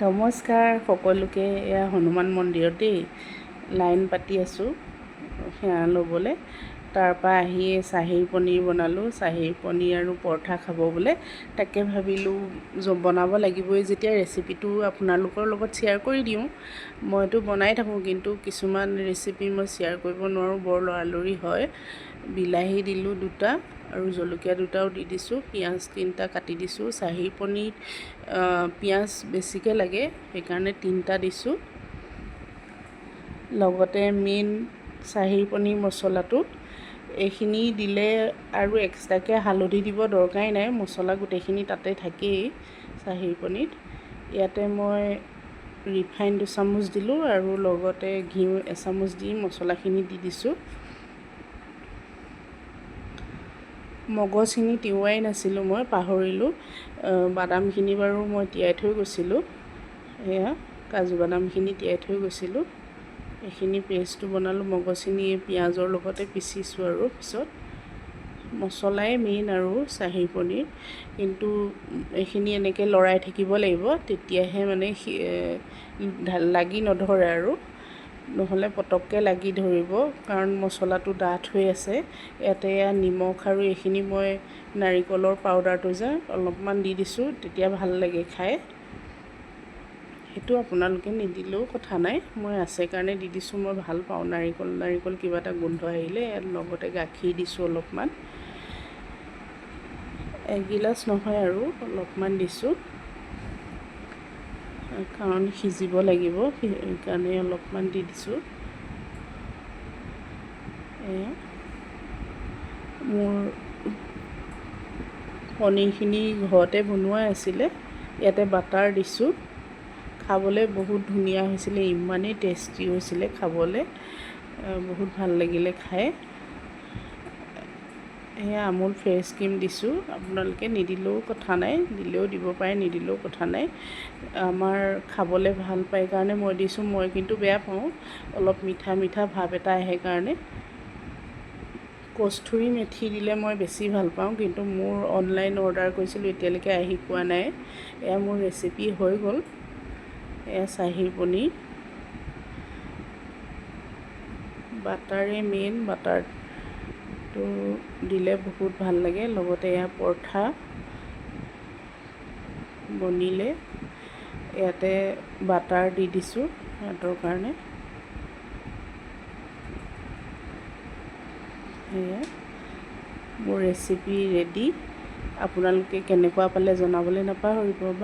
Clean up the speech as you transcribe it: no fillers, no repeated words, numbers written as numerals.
নমস্কাৰ সকলোকে। এয়া হনুমান মন্দিৰত দেই লাইন পাতি আছোঁ সেৱা ল'বলৈ। তাৰপৰা আহি চাহী পনীৰ বনালোঁ। চাহী পনীৰ আৰু পৰঠা খাব বোলে, তাকে ভাবিলোঁ বনাব লাগিবই যেতিয়া ৰেচিপিটো আপোনালোকৰ লগত শ্বেয়াৰ কৰি দিওঁ। মইতো বনাই থাকোঁ, কিন্তু কিছুমান ৰেচিপি মই শ্বেয়াৰ কৰিব নোৱাৰোঁ, বৰ লৰালৰি হয়। বিলাহী দিলোঁ 2টা আৰু জলকীয়া 2টাও দি দিছোঁ, পিঁয়াজ 3টা কাটি দিছোঁ। চাহী পনীৰ পিঁয়াজ বেছিকৈ লাগে, সেইকাৰণে 3টা দিছোঁ। লগতে মেইন চাহী পনীৰ মছলাটো, এইখিনি দিলে আৰু এক্সট্ৰাকৈ হালধি দিব দৰকাৰেই নাই, মছলা গোটেইখিনি তাতে থাকেই চাহী পনীৰত। ইয়াতে মই ৰিফাইন 2 চামুচ দিলোঁ আৰু লগতে ঘিউ 1 চামুচ দি মছলাখিনি দি দিছোঁ। মগজখিনি তিওৱাই নাছিলোঁ, মই পাহৰিলোঁ। বাদামখিনি বাৰু মই তিয়াই থৈ গৈছিলোঁ, এয়া কাজু বাদামখিনি তিয়াই থৈ গৈছিলোঁ। এইখিনি পেষ্টটো বনালোঁ, মগজখিনি পিঁয়াজৰ লগতে পিচিছোঁ। আৰু পিছত মছলাই মেইন আৰু চাহী পনীৰ, কিন্তু এইখিনি এনেকৈ লৰাই থাকিব লাগিব, তেতিয়াহে মানে লাগি নধৰে আৰু নহ'লে পটককৈ লাগি ধৰিব, কাৰণ মছলাটো ডাঠ হৈ আছে। ইয়াতে নিমখ আৰু এইখিনি মই নাৰিকলৰ পাউডাৰটো যে অলপমান দি দিছোঁ, তেতিয়া ভাল লাগে খাই। সেইটো আপোনালোকে নিদিলেও কথা নাই, মই আছে কাৰণে দি দিছোঁ। মই ভাল পাওঁ নাৰিকল কিবা এটা গোন্ধ আহিলে। লগতে গাখীৰ দিছোঁ অলপমান, 1 গিলাচ নহয় আৰু অলপমান দিছোঁ, কাৰণ সিজিব লাগিব, সেইকাৰণে অলপমান দি দিছোঁ। এয়া মোৰ পনীৰখিনি ঘৰতে বনোৱাই আছিলে, ইয়াতে বাটাৰ দিছোঁ। খাবলৈ বহুত ধুনীয়া হৈছিলে, ইমানেই টেষ্টি হৈছিলে খাবলৈ, বহুত ভাল লাগিলে খাই। এয়া আমুল ফ্ৰেছ ক্ৰীম দিছোঁ, আপোনালোকে নিদিলেও কথা নাই, দিলেও দিব পাৰে, নিদিলেও কথা নাই। আমাৰ খাবলৈ ভাল পায় কাৰণে মই দিছোঁ। মই কিন্তু বেয়া পাওঁ, অলপ মিঠা মিঠা ভাৱ এটা আহে কাৰণে। কষ্টুৰি মেথি দিলে মই বেছি ভাল পাওঁ, কিন্তু মোৰ অনলাইন অৰ্ডাৰ কৰিছিলোঁ, এতিয়ালৈকে আহি পোৱা নাই। এয়া মোৰ ৰেচিপি হৈ গ'ল। এয়া চাহী পনীৰ, বাটাৰে মেইন, বাটাৰটো দিলে বহুত ভাল লাগে। লগতে এয়া পৰঠা বনিলে, ইয়াতে বাটাৰ দি দিছোঁ সিহঁতৰ কাৰণে। সেয়া মোৰ ৰেচিপি ৰেডি। আপোনালোকে কেনেকুৱা পালে জনাবলৈ নাপাহৰিব।